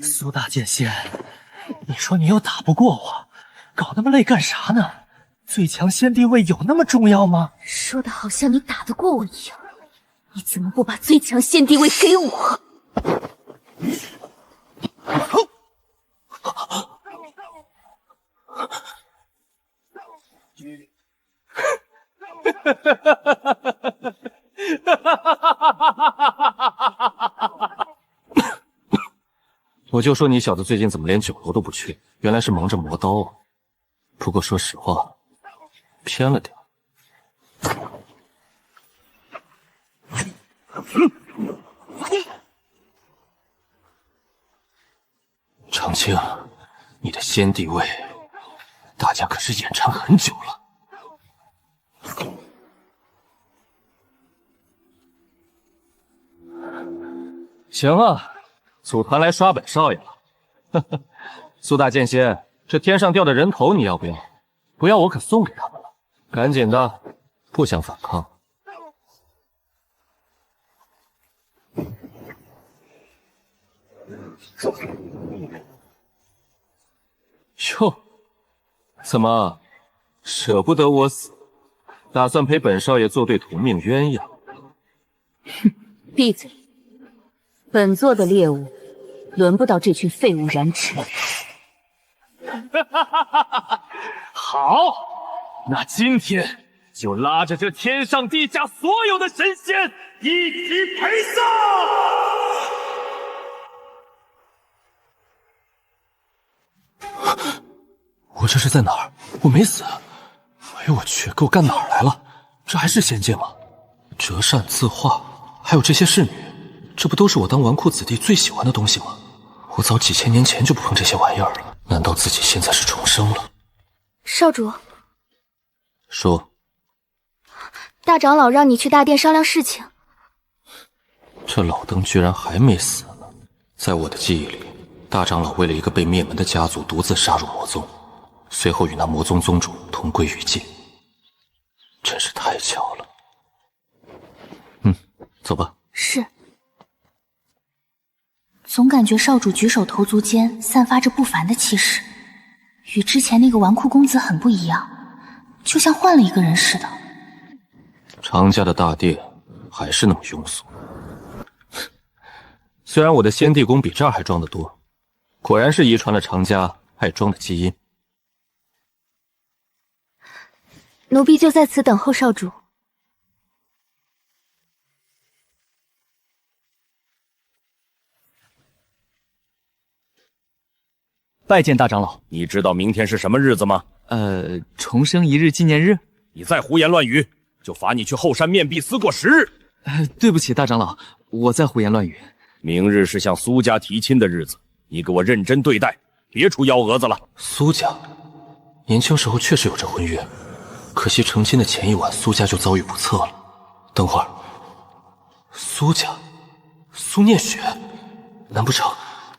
蘇大剑仙，你说你又打不过我，搞那么累干啥呢？最强先帝位有那麼重要嗎？說的好像你打得過我一樣，你怎麼不把最強先帝位給我？我就说你小子最近怎么連酒楼都不去，原来是忙着磨刀啊。不过说實話，偏了點。長青，你的先帝位，大家可是眼饞很久了。行啊，組團來刷本少爺了。呵呵，蘇大劍仙，這天上掉的人頭你要不要？不要我可送給他們了。趕緊的，不想反抗。喲，怎麼捨不得我死，打算陪本少爺作對同命鴛鴦？哼，閉嘴！本座的獵物，輪不到這群廢物染指。好，那今天就拉着這天上地下所有的神仙一起陪葬！我這是在哪兒？我沒死！哎呦我去，給我幹哪兒來了？這還是仙界嗎？折扇、字畫，還有這些侍女，這不都是我當紈絝子弟最喜歡的東西嗎？我早幾千年前就不碰這些玩意兒了，難道自己現在是重生了？少主，說，大長老讓你去大殿商量事情。這老登居然還沒死呢！在我的記憶裡，大長老為了一個被滅門的家族，獨自殺入魔宗，隨後與那魔宗宗主同歸於盡，真是太巧了。走吧。是。總感覺少主舉手投足間散發着不凡的氣勢，與之前那個紈絝公子很不一樣，就像換了一個人似的。常家的大殿還是那麼庸俗，雖然我的先帝宮比這兒還裝得多，果然是遺傳了常家愛裝的基因。奴婢就在此等候少主。拜見大長老。你知道明天是什麼日子嗎？重生一日紀念日。你再胡言亂語，就罰你去後山面壁思過10日。對不起，大長老，我再胡言亂語。明日是向蘇家提親的日子，你給我認真對待，別出幺蛾子了。蘇家，年輕時候確實有這婚約，可惜成親的前一晚，蘇家就遭遇不測了。等會兒，蘇家，蘇念雪，難不成？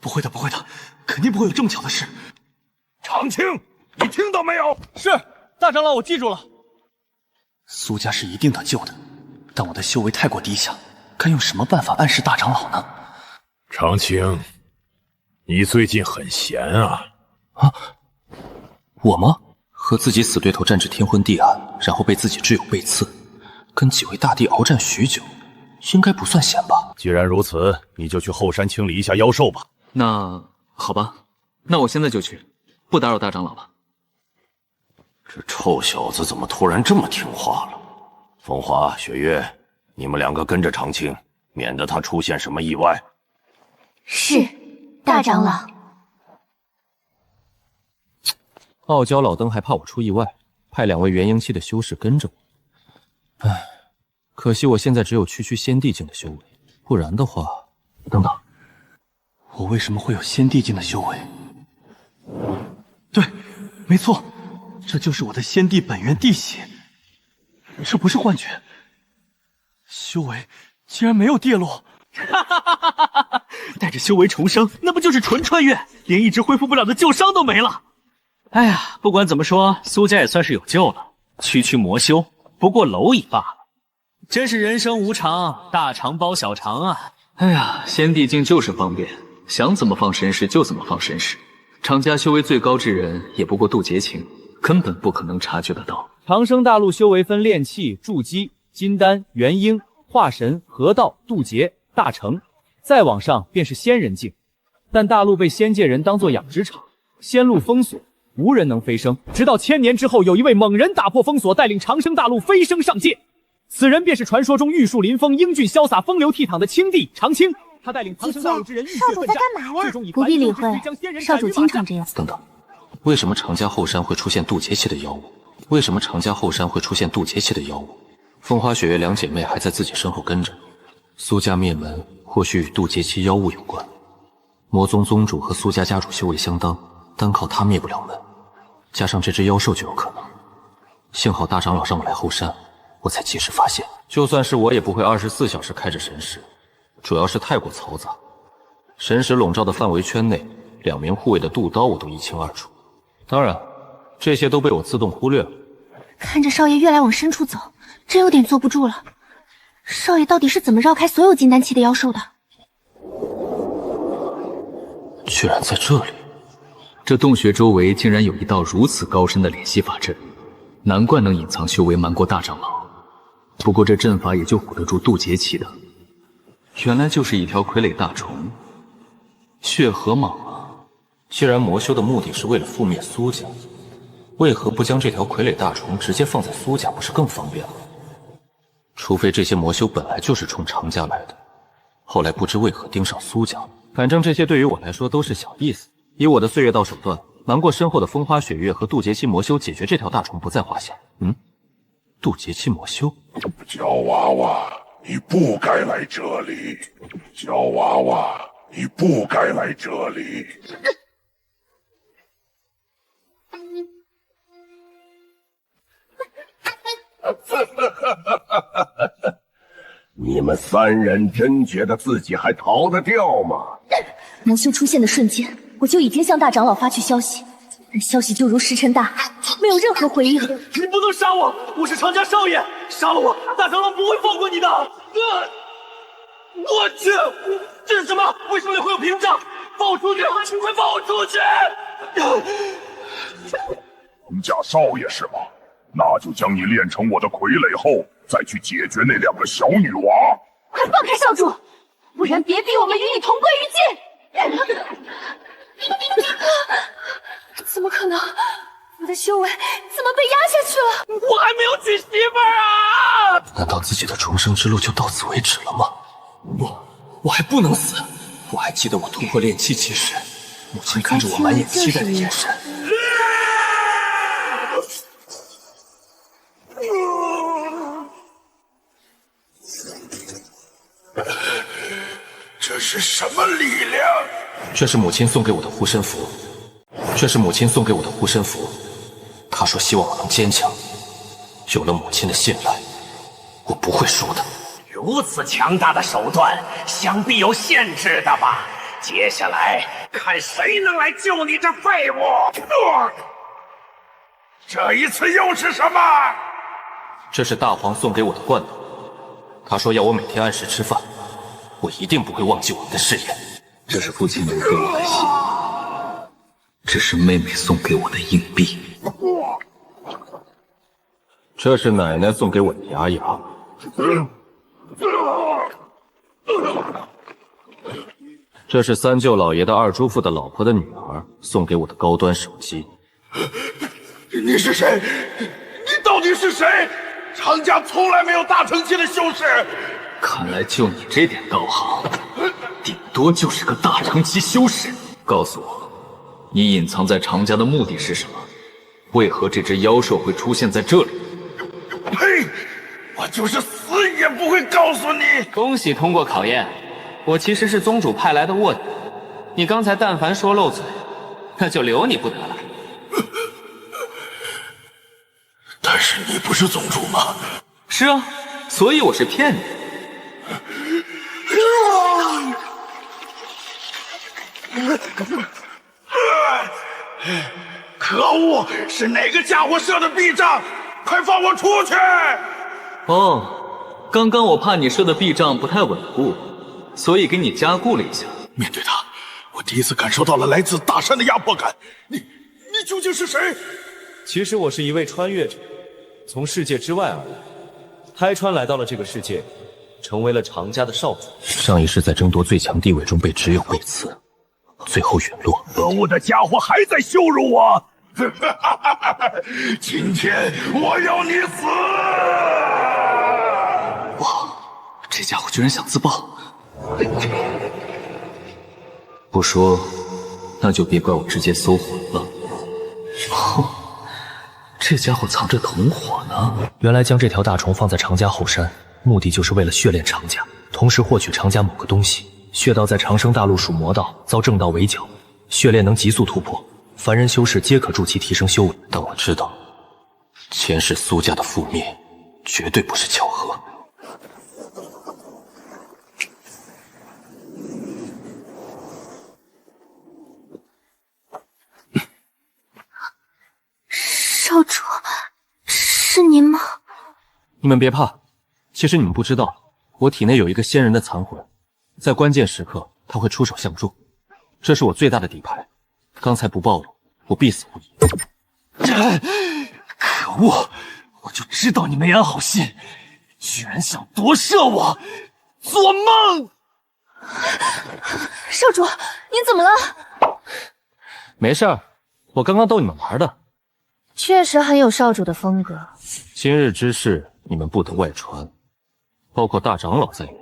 不會的，不會的。肯定不會有這麼巧的事。長青，你聽到沒有？是，大長老，我記住了。蘇家是一定得救的，但我的修為太過低下，該用什麼辦法暗示大長老呢？長青，你最近很閒啊？啊？我嗎？和自己死對頭戰至天昏地暗，然後被自己摯友背刺，跟幾位大帝鏖戰許久，應該不算閒吧？既然如此，你就去後山清理一下妖獸吧。那好吧，那我現在就去，不打擾大長老了。這臭小子怎麼突然這麼聽話了？風華、雪月，你們兩個跟着長青，免得他出現什麼意外。是，大長老。傲嬌老登還怕我出意外，派2位元嬰期的修士跟着我。唉，可惜我現在只有區先帝境的修為，不然的話……等等。我為什麼會有先帝境的修為？對，沒錯，這就是我的先帝本源地血。這不是幻覺，修為竟然沒有跌落。帶着修為重生，那不就是純穿越，連一直恢復不了的舊傷都沒了。哎呀，不管怎麼說，蘇家也算是有救了。區魔修，不過螻蟻罷了。真是人生無常，大腸包小腸啊！哎呀，先帝境就是方便，想怎么放神识就怎么放神识。常家修为最高之人也不过渡劫境，根本不可能察觉得到。长生大陆修为分炼气、筑基、金丹、元婴、化神、合道、渡劫、大成，再往上便是仙人境。但大陆被仙界人当作养殖场，仙路封锁，无人能飞升。直到1000年之后，有一位猛人打破封锁，带領長生大陸飛升上界。此人便是傳說中玉樹臨風、英俊瀟灑、風流倜儻的青帝長青。他帶領長生大陸之人浴血奮戰，最終以不必理會，少主經常這樣。等等，為什麼長家後山會出現渡劫期的妖物？為什麼長家後山會出現渡劫期的妖物？風花雪月兩姐妹還在自己身後跟着。蘇家滅門或許與渡劫期妖物有關。魔宗宗主和蘇家家主修為相當，單靠他滅不了門，加上這隻妖獸就有可能。幸好大長老讓我來後山，我才及時發現。就算是我也不會24小時開着神識，主要是太過嘈雜。神識籠罩的範圍圈內，2名護衛的渡刀我都一清二楚。當然，這些都被我自動忽略了。看着少爺越來往深處走，真有點坐不住了。少爺到底是怎麼繞開所有金丹期的妖獸的？居然在這裡！這洞穴周圍竟然有一道如此高深的聯繫法陣，難怪能隱藏修為瞞過大長老。不過這陣法也就唬得住渡劫期的，原來就是一條傀儡大蟲，血河蟒啊！既然魔修的目的是為了覆滅蘇家，為何不將這條傀儡大蟲直接放在蘇家，不是更方便嗎？除非這些魔修本來就是衝長家來的，後來不知為何盯上蘇家。反正這些對於我來說都是小意思。以我的歲月道手段，瞞過身後的風花雪月和渡劫期魔修，解決這條大蟲不在話下。渡劫期魔修，焦娃娃，你不該來這裡。焦娃娃，你不該來這裡。你們3人真覺得自己還逃得掉嗎？魔修出現的瞬間，我就已經向大長老發去消息，但消息就如石沉大海，沒有任何回應。你不能殺我，我是長家少爺，殺了我，大長老不會放過你的。我去，這是什麼？為什麼會有屏障？放我出去！快放我出去！長家少爺是嗎？那就將你練成我的傀儡後，再去解決那2個小女娃。快放開少主，不然別逼我們與你同歸於盡！怎麼可能？我的修為怎麼被壓下去了？我還沒有娶媳婦兒啊！難道自己的重生之路就到此為止了嗎？不，我還不能死！我還記得我突破煉氣期時，母親看着我滿眼期待的眼神。這是什麼力量？這是母親送給我的護身符。這是母親送給我的護身符。她說希望我能堅強。有了母親的信賴，我不會輸的。如此強大的手段，想必有限制的吧？接下來看誰能來救你這廢物！這一次又是什麼？這是大皇送給我的罐頭。他說要我每天按時吃飯，我一定不會忘記我們的誓言。這是父親留給我的信，這是妹妹送給我的硬幣，這是奶奶送給我的牙牙，這是三舅老爺的二叔父的老婆的女兒送給我的高端手機。你是誰？你到底是誰？長家從來沒有大成期的修士。看來就你這點道行，頂多就是個大成期修士。告訴我，你隱藏在長家的目的是什麼？為何這隻妖獸會出現在這裡？呸！我就是死也不會告訴你。恭喜通過考驗，我其實是宗主派來的臥底。你剛才但凡說漏嘴，那就留你不得了。但是你不是宗主嗎？是啊，所以我是騙你。可惡！是哪個家伙設的避障？快放我出去！哦，剛剛我怕你設的避障不太穩固，所以給你加固了一下。面對他，我第一次感受到了來自大山的壓迫感。你究竟是誰？其實我是一位穿越者，從世界之外而來，开穿来到了這個世界，成為了常家的少主。上一世在爭奪最強地位中被只有背刺，最後隕落。可惡的家伙還在羞辱我！今天我要你死！哇，这家伙居然想自爆！不說，那就別怪我直接搜魂了。哦，這家伙藏着同夥呢。原來將這條大蟲放在長家後山，目的就是為了血煉長家，同時獲取長家某個東西。血道在长生大陸屬魔道，遭正道圍剿，血炼能急速突破，凡人修士皆可助其提升修为。但我知道，前世蘇家的覆滅絕對不是巧合。少主，是您吗？你们別怕，其實你們不知道，我體內有一個仙人的殘魂，在關鍵時刻他會出手相助，這是我最大的底牌。剛才不暴露，我必死無疑。可惡！我就知道你沒安好心，居然想奪舍我！做夢！少主，您怎麼了？沒事兒，我剛剛逗你們玩的。確實很有少主的風格。今日之事，你們不得外傳，包括大長老在內，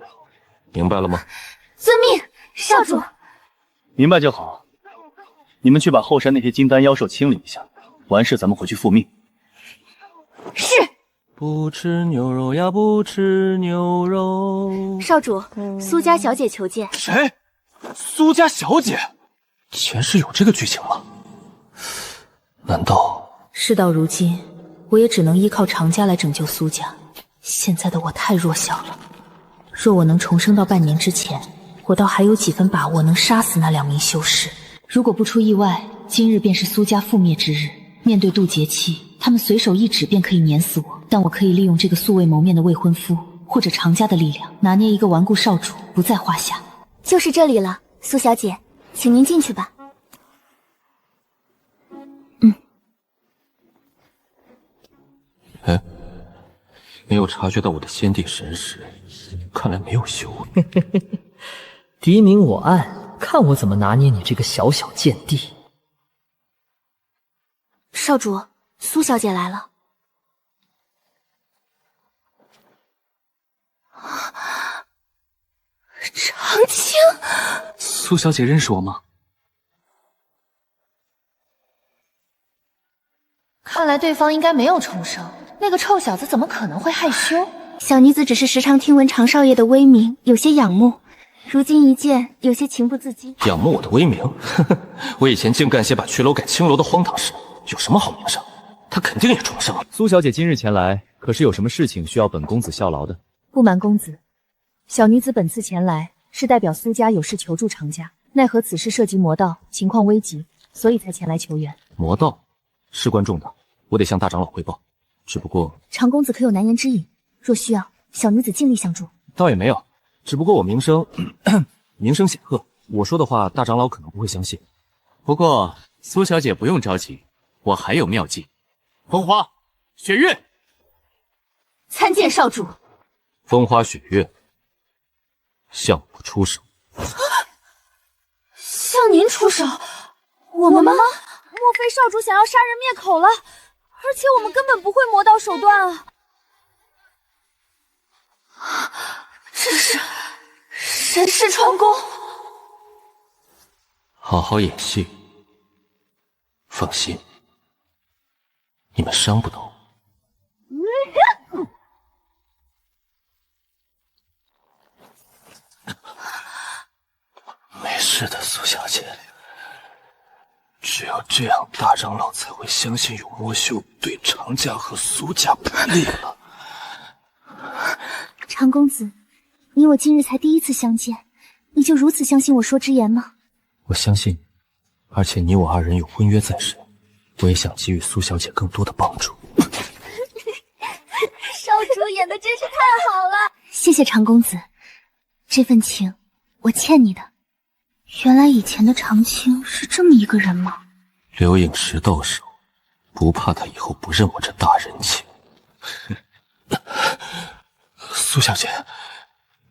明白了嗎？遵命，少主。明白就好。你們去把後山那些金丹妖獸清理一下，完事咱們回去復命。是。不吃牛肉呀，不吃牛肉。少主，蘇家小姐求見。誰？蘇家小姐？前世有這個劇情嗎？難道？事到如今，我也只能依靠長家來拯救蘇家。現在的我太弱小了，若我能重生到半年之前，我倒還有幾分把握能殺死那2名修士。如果不出意外，今日便是蘇家覆滅之日。面對渡劫期，他們隨手一指便可以碾死我，但我可以利用這個素未謀面的未婚夫，或者長家的力量，拿捏一個頑固少主，不在話下。就是這裡了，蘇小姐，請您進去吧。哎，沒有察覺到我的先帝神識，看來沒有修為。敵明我暗，看我怎麼拿捏你這個小小賤婢。少主，蘇小姐來了。長青，蘇小姐認識我嗎？看來對方應該沒有重生。那個臭小子怎麼可能會害羞？小女子只是時常聽聞長少爺的威名，有些仰慕。如今一見，有些情不自禁。仰慕我的威名？呵呵，我以前竟幹些把闕樓改青樓的荒唐事，有什麼好名聲？他肯定也重生了。蘇小姐今日前來，可是有什麼事情需要本公子效勞的？不瞞公子，小女子本次前來是代表蘇家有事求助長家，奈何此事涉及魔道，情況危急，所以才前來求援。魔道事關重大，我得向大長老匯報。只不過長公子可有難言之隱？若需要，小女子盡力相助。倒也沒有，只不過我名聲顯赫，我說的話大長老可能不會相信。不過蘇小姐不用着急，我還有妙計。風花、雪月，參見少主。風花雪月，向我出手。向您出手？我們嗎？莫非少主想要殺人滅口了？而且我們根本不會魔道手段啊！這是神識傳功。好好演戲，放心，你們傷不到我。沒事的，蘇小姐。只有這樣，大長老才會相信有魔修對長家和蘇家不利了。長公子，你我今日才第一次相見，你就如此相信我說之言嗎？我相信你，而且你我二人有婚約在身，我也想給予蘇小姐更多的幫助。少主演的真是太好了，謝謝長公子，這份情我欠你的。原來以前的长青是这么一个人吗？刘影石到手，不怕他以后不认我这大人情。苏小姐，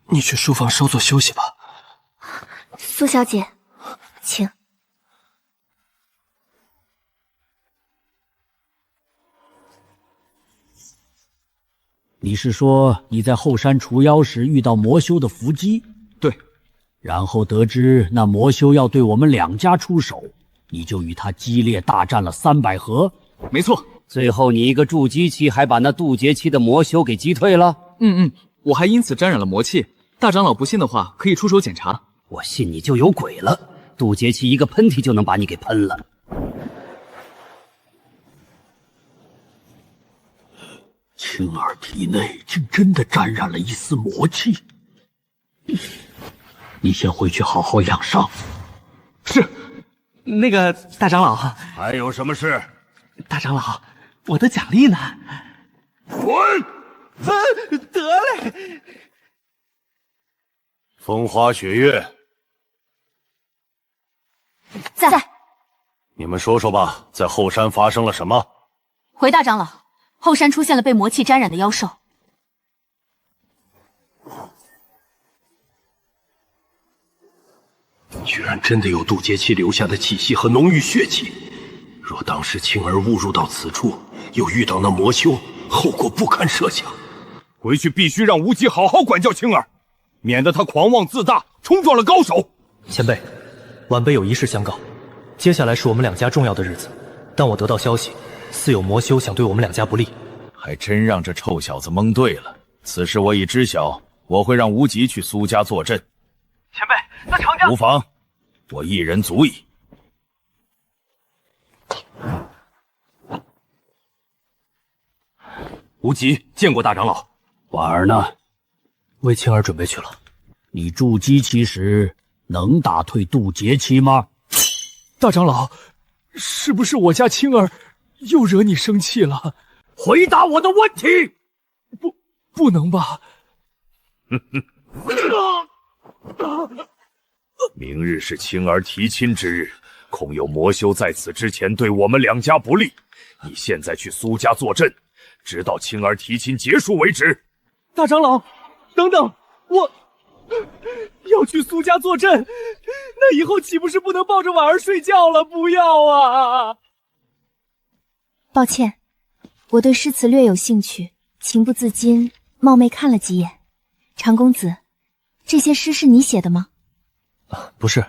你去书房稍作休息吧。苏小姐，请。你是说你在后山除妖时遇到魔修的伏击？对。然后得知那魔修要对我们两家出手，你就与他激烈大战了300合？没错。最后你一个筑基期还把那渡劫期的魔修给击退了？我还因此沾染了魔气。大长老不信的话，可以出手检查。我信你就有鬼了，渡劫期一个喷嚏就能把你给喷了。青儿体内竟真的沾染了一丝魔气。你先回去好好养伤。是。那个大长老，还有什么事？大长老，我的奖励呢？滚！得嘞。风花雪月在。你们说说吧，在后山发生了什么？回大长老，后山出现了被魔气沾染的妖兽。居然真的有渡劫期留下的气息和浓郁血气。若当时青儿误入到此处，又遇到那魔修，后果不堪设想。回去必须让无极好好管教青儿，免得他狂妄自大，冲撞了高手。前辈，晚辈有一事相告。接下来是我们两家重要的日子，但我得到消息，似有魔修想对我们两家不利。还真让这臭小子蒙对了。此事我已知晓，我会让无极去苏家坐镇。前辈，那长江无妨，我一人足矣。无极见过大长老。婉儿呢？为青儿準備去了。你筑基期時能打退渡劫期嗎？大長老，是不是我家青兒又惹你生氣了？回答我的問題！不能吧？明日是青兒提親之日，恐有魔修在此之前對我們兩家不利。你現在去蘇家坐鎮，直到青兒提親結束為止。大長老，等等，我要去蘇家坐鎮，那以後豈不是不能抱着婉兒睡覺了？不要啊！抱歉，我對詩詞略有興趣，情不自禁冒昧看了幾眼。長公子，這些詩是你寫的嗎？不是，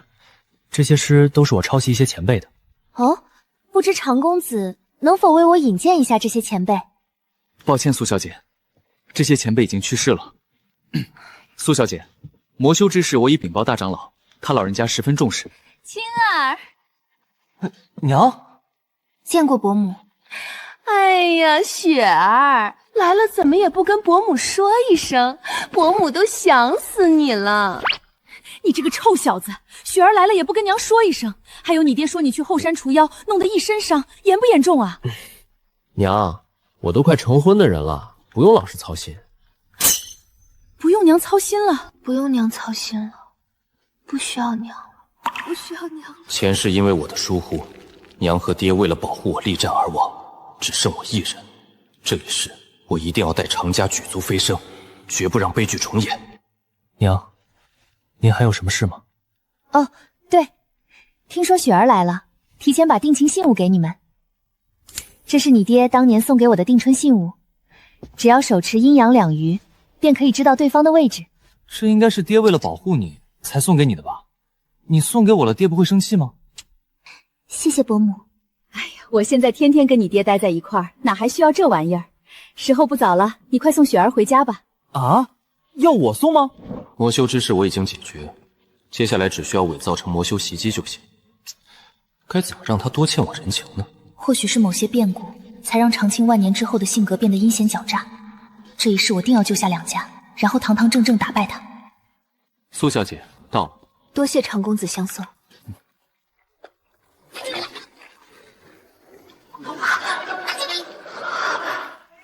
這些詩都是我抄襲一些前輩的。哦，不知長公子能否為我引薦一下這些前輩？抱歉，蘇小姐，這些前輩已經去世了。蘇小姐，魔修之事我已稟報大長老，他老人家十分重視。青兒，娘，見過伯母。哎呀，雪兒來了，怎麼也不跟伯母說一聲，伯母都想死你了。你這個臭小子，雪兒來了也不跟娘說一聲，還有你爹說你去後山除妖，弄得一身傷，嚴不嚴重啊？娘，我都快成婚的人了，不用老是操心。不用娘操心了，不用娘操心了，不需要娘了，不需要娘了。前世因為我的疏忽，娘和爹為了保護我力戰而亡，只剩我一人。這一世我一定要帶長家舉足飛升，絕不讓悲劇重演。娘，您還有什麼事嗎？哦，對，聽說雪兒來了，提前把定情信物給你們。這是你爹當年送給我的定春信物，只要手持陰陽兩餘，便可以知道對方的位置。這應該是爹為了保護你才送給你的吧？你送給我了，爹不會生氣嗎？謝謝伯母。哎呀，我現在天天跟你爹待在一塊兒，哪還需要這玩意兒？時候不早了，你快送雪兒回家吧。啊？要我送嗎？魔修之事我已經解決，接下來只需要偽造成魔修襲擊就行。該怎麼讓他多欠我人情呢？或許是某些變故，才讓長青萬年之後的性格變得陰險狡詐。這一世我定要救下兩家，然後堂堂正正打敗他。蘇小姐到了，多謝長公子相送。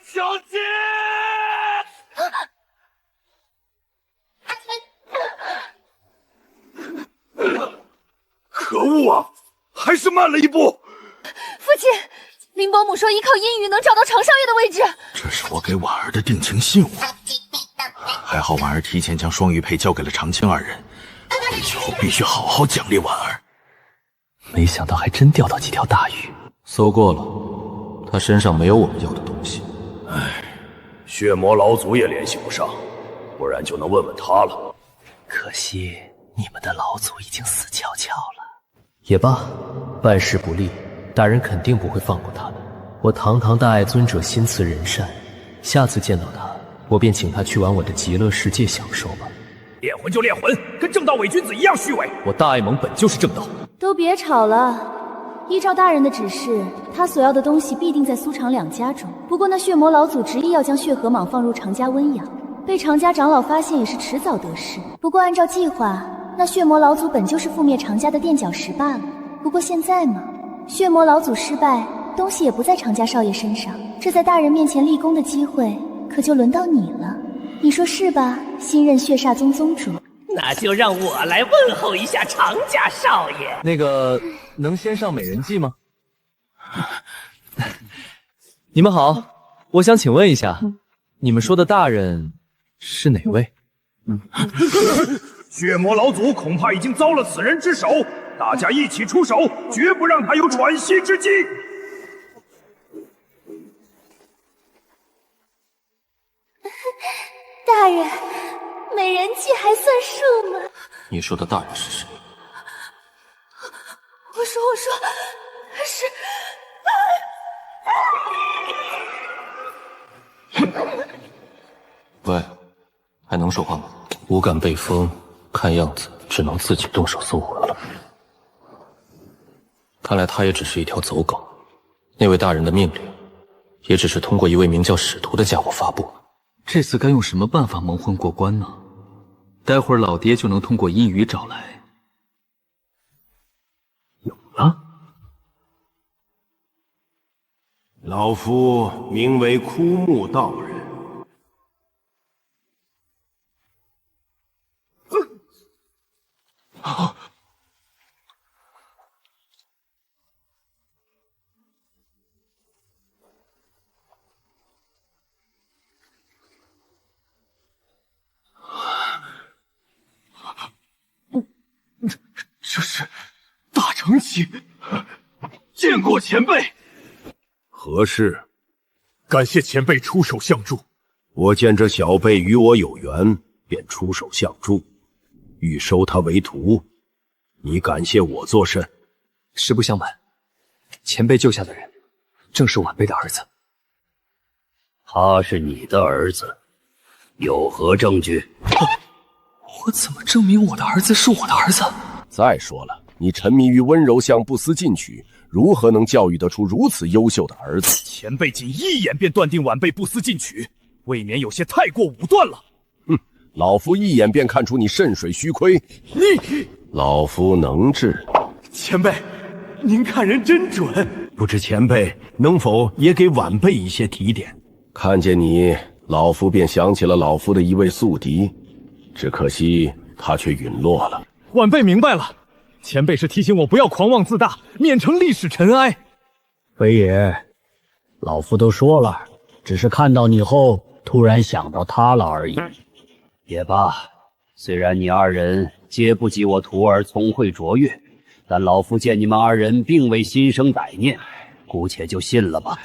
小姐，誤啊，還是慢了一步。父親，林伯母說依靠陰雨能找到常少爺的位置。這是我給婉兒的定情信物，還好婉兒提前將雙玉佩交給了長青二人，回去後必須好好獎勵婉兒。沒想到還真釣到幾條大魚。搜過了，他身上沒有我們要的東西。唉，血魔老祖也聯繫不上，不然就能問問他了。可惜你們的老祖已經死翹翹了。也罷，办事不力，大人肯定不会放过他的。我堂堂大爱尊者心慈人善，下次見到他，我便請他去玩我的極樂世界享受吧。練魂就練魂，跟正道偽君子一樣虛偽。我大爱盟本就是正道。都別吵了。依照大人的指示，他所要的東西必定在蘇常兩家中。不過那血魔老祖執意要將血河蟒放入常家溫養，被常家長老發現也是遲早得事。不過按照計劃，那血魔老祖本就是覆滅常家的墊腳石罷了。不過現在嘛，血魔老祖失敗，東西也不在常家少爺身上，這在大人面前立功的機會可就輪到你了。你說是吧，新任血煞宗宗主？那就讓我來問候一下常家少爺。那個，能先上美人計吗？你們好，我想請問一下，你們說的大人是哪位？血魔老祖恐怕已經遭了此人之手，大家一起出手，絕不讓他有喘息之機。大人，美人计還算數嗎？你說的大人是誰？我說是。喂，還能說話嗎？不敢被封，看樣子只能自己動手搜魂了。看來他也只是一條走狗，那位大人的命令，也只是通過一位名叫使徒的家伙發布。這次該用什麼辦法蒙混過關呢？待會兒老爹就能通過陰雨找來。有了，老夫名為枯木道人。这是大成期，見過前輩。何事？感謝前輩出手相助。我見這小輩與我有緣，便出手相助，欲收他為徒。你感謝我作甚？實不相瞞，前輩救下的人，正是晚輩的兒子。他是你的兒子，有何證據？我怎麼證明我的兒子是我的兒子？再說了，你沉迷於溫柔鄉不思進取，如何能教育得出如此優秀的兒子？前輩僅一眼便斷定晚輩不思進取，未免有些太過武斷了。哼，老夫一眼便看出你腎水虛虧。老夫能治。前輩，您看人真準。不知前輩能否也給晚輩一些提點？看見你，老夫便想起了老夫的一位宿敵，只可惜他卻隕落了。晚輩明白了，前輩是提醒我不要狂妄自大，免成歷史塵埃。非也，老夫都說了，只是看到你後突然想到他了而已。也罷，雖然你二人皆不及我徒兒聰慧卓越，但老夫見你們二人並未心生歹念，姑且就信了吧。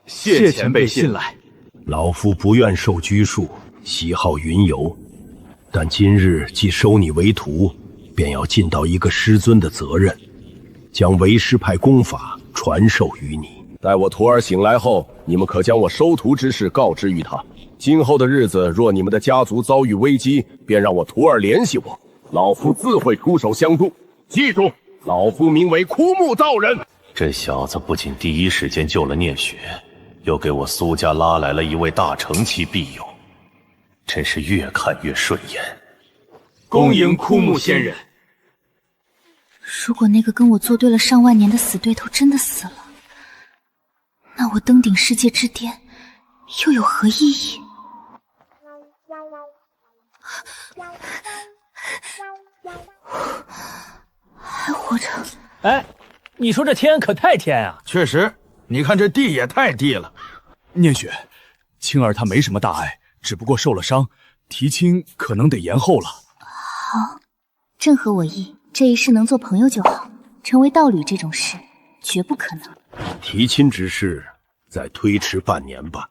謝前輩信賴。老夫不願受拘束，喜好雲遊，但今日既收你為徒，便要盡到一個師尊的責任，將為師派功法傳授於你。待我徒兒醒來後，你們可將我收徒之事告知於他。今後的日子，若你們的家族遭遇危機，便讓我徒兒聯繫我，老夫自會出手相助。記住，老夫名為枯木道人。這小子不僅第一時間救了聶雪，又給我蘇家拉來了一位大成期庇佑，真是越看越順眼。恭迎枯木仙人。如果那個跟我作對了上萬年的死對頭真的死了，那我登頂世界之巔又有何意義？還活活着。哎，你说这天可太天啊！确实，你看这地也太地了。念雪，青儿她没什么大碍，只不过受了伤，提亲可能得延后了。好，正合我意。这一世能做朋友就好，成为道侣这种事绝不可能。提亲之事再推迟半年吧。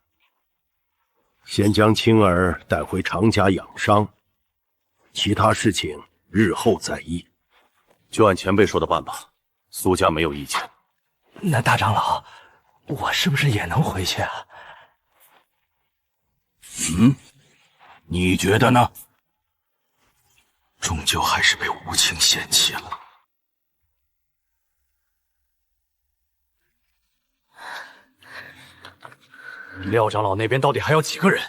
先将青儿带回常家养伤，其他事情日後再议。就按前辈说的办吧，苏家没有意见。那大长老，我是不是也能回去啊？你觉得呢？终究还是被无情嫌弃了。廖长老那边到底还要几个人？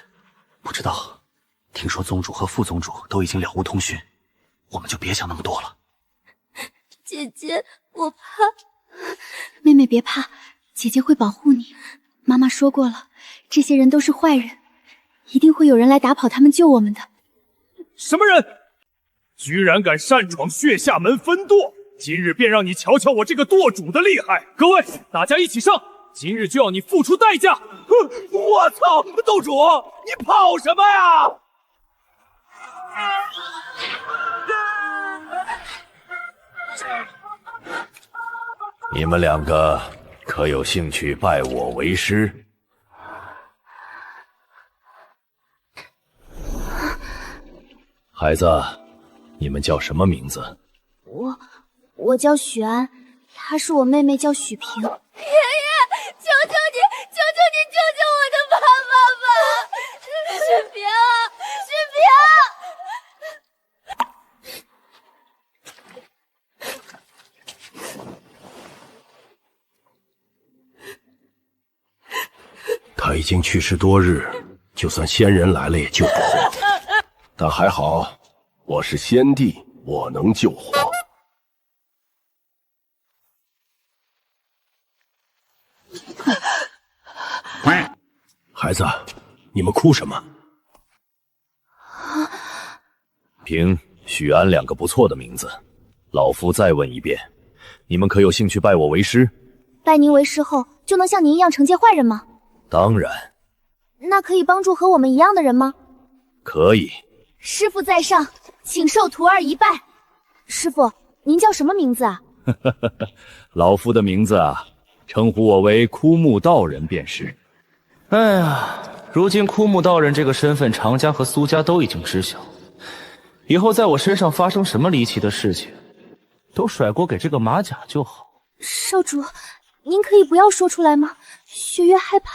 不知道，听说宗主和副宗主都已经了无通讯，我们就别想那么多了。姐姐，我怕。妹妹别怕，姐姐会保護你。媽媽說過了，這些人都是壞人，一定會有人來打跑他們救我們的。什麼人？居然敢擅闖血下門分舵！今日便讓你瞧瞧我這個舵主的厲害！各位，大家一起上！今日就要你付出代價！我操，洞主，你跑什麼呀？你們兩個可有興趣拜我為師？孩子，你們叫什麼名字？我叫許安，她是我妹妹，叫許平。爺爺，求求你，求求你，救救我的爸爸吧！許平，許平。他已經去世多日，就算仙人來了也救不活。但還好，我是先帝，我能救活。孩子，你們哭什麼？平、許安兩個不錯的名字，老夫再問一遍，你們可有興趣拜我為師？拜您為師後，就能像您一樣懲戒壞人嗎？當然。那可以幫助和我們一樣的人嗎？可以。師父在上，請受徒兒一拜。師父，您叫什麼名字啊？老夫的名字啊，稱呼我為枯木道人便是。哎呀，如今枯木道人這個身份，常家和蘇家都已經知曉。以後在我身上發生什麼離奇的事情，都甩鍋給這個馬甲就好。少主，您可以不要說出來嗎？雪月害怕。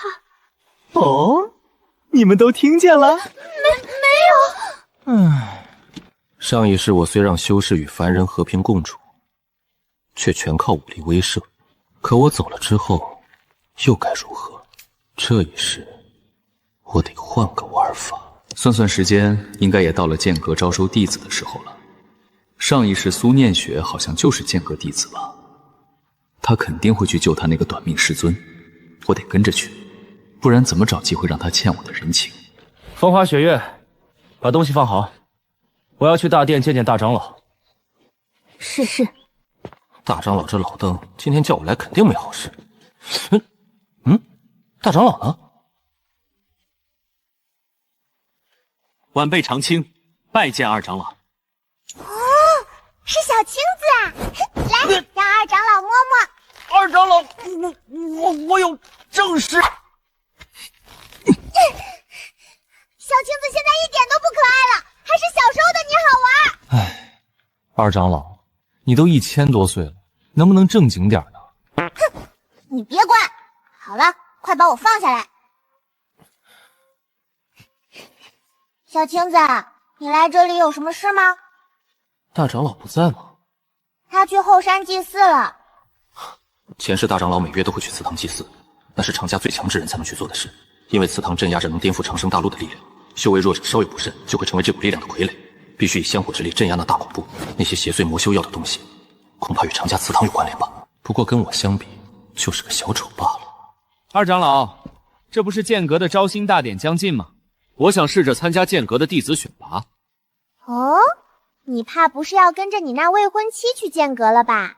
哦，你們都聽見了？沒有。上一世我雖讓修士與凡人和平共處，卻全靠武力威懾。可我走了之後，又該如何？這一世，我得換個玩法。算算時間，應該也到了劍閣招收弟子的時候了。上一世蘇念雪好像就是劍閣弟子吧？他肯定會去救他那個短命師尊，我得跟着去，不然怎麼找機會讓他欠我的人情？風花雪月，把東西放好，我要去大殿見見大長老。是。大長老這老鄧今天叫我來肯定沒好事。大長老呢？晚輩長青，拜見二長老。哦，是小青子啊！來，讓二長老摸摸。二長老，我有正事。小青子現在一點都不可愛了，還是小時候的你好玩。唉，二長老，你都1000多歲了，能不能正經點呢？哼，你別管。好了，快把我放下來。小青子，你來這裡有什麼事嗎？大長老不在嗎？他去後山祭祀了。前世大長老每月都會去祠堂祭祀，那是常家最強之人才能去做的事，因為祠堂鎮壓着能顛覆長生大陸的力量，修為弱者稍有不慎就會成為這股力量的傀儡，必須以香火之力鎮壓那大恐怖。那些邪祟魔修要的東西，恐怕與常家祠堂有關聯吧。不過跟我相比，就是個小丑罷了。二長老，這不是劍閣的招新大典將近嗎？我想試着參加劍閣的弟子選拔。哦，你怕不是要跟着你那未婚妻去劍閣了吧？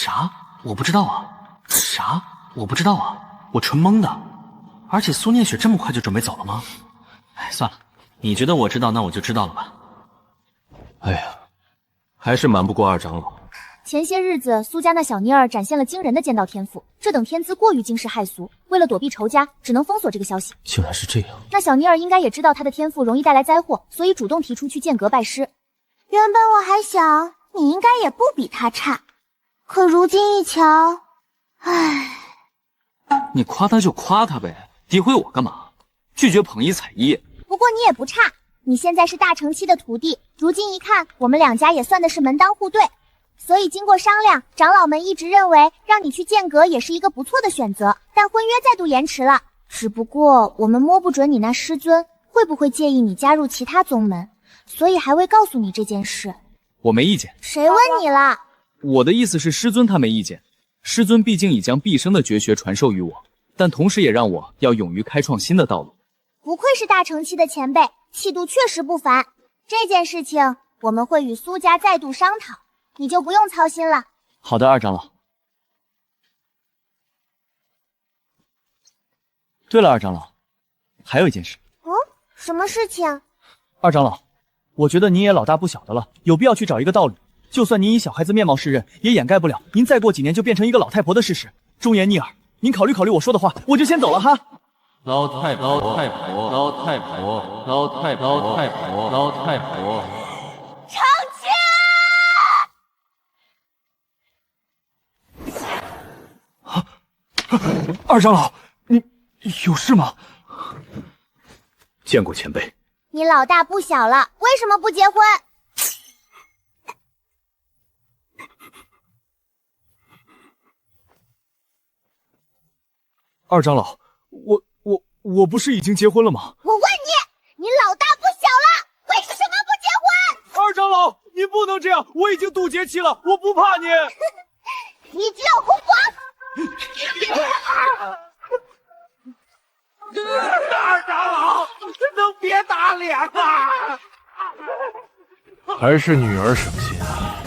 啥？我不知道啊。啥？我不知道啊。我纯懵的。而且苏念雪这么快就准备走了吗？哎，算了，你觉得我知道，那我就知道了吧。哎呀，还是瞒不过二长老。前些日子，苏家那小妮儿展现了惊人的剑道天赋，这等天资过于惊世骇俗，为了躲避仇家，只能封锁这个消息。竟然是这样。那小妮儿应该也知道她的天赋容易带来灾祸，所以主动提出去剑阁拜师。原本我还想你应该也不比她差，可如今一瞧，唉。你夸他就夸他呗，诋毁我干嘛？拒绝捧一踩一。不过你也不差，你现在是大成期的徒弟，如今一看，我们两家也算的是门当户对。所以经过商量，长老们一直認為讓你去劍閣也是一個不錯的選擇，但婚約再度延遲了。只不過我們摸不準你那師尊會不會介意你加入其他宗門，所以還未告訴你這件事。我沒意見。誰問你了？我的意思是師尊他沒意見。師尊畢竟已將畢生的絕學傳授於我，但同時也讓我要勇於開創新的道路。不愧是大成期的前輩，氣度確實不凡。這件事情我們會與蘇家再度商討。你就不用操心了。好的，二長老。對了，二長老，還有一件事。什麼事情？二長老，我覺得您也老大不小的了，有必要去找一個道侶。就算您以小孩子面貌示人，也掩蓋不了您再過幾年就變成一個老太婆的事實。忠言逆耳，您考慮考慮我說的話，我就先走了哈。老太婆，老太婆，老太婆，老太婆，老太婆，老太婆。成亲！二長老，你有事嗎？見過前輩。你老大不小了，為什麼不結婚？二長老，我不是已經結婚了嗎？我問你，你老大不小了，為什麼不結婚？二長老，你不能這樣，我已經渡劫期了，我不怕你。你只有胡說！二長老，能別打臉嗎？還是女兒省心啊。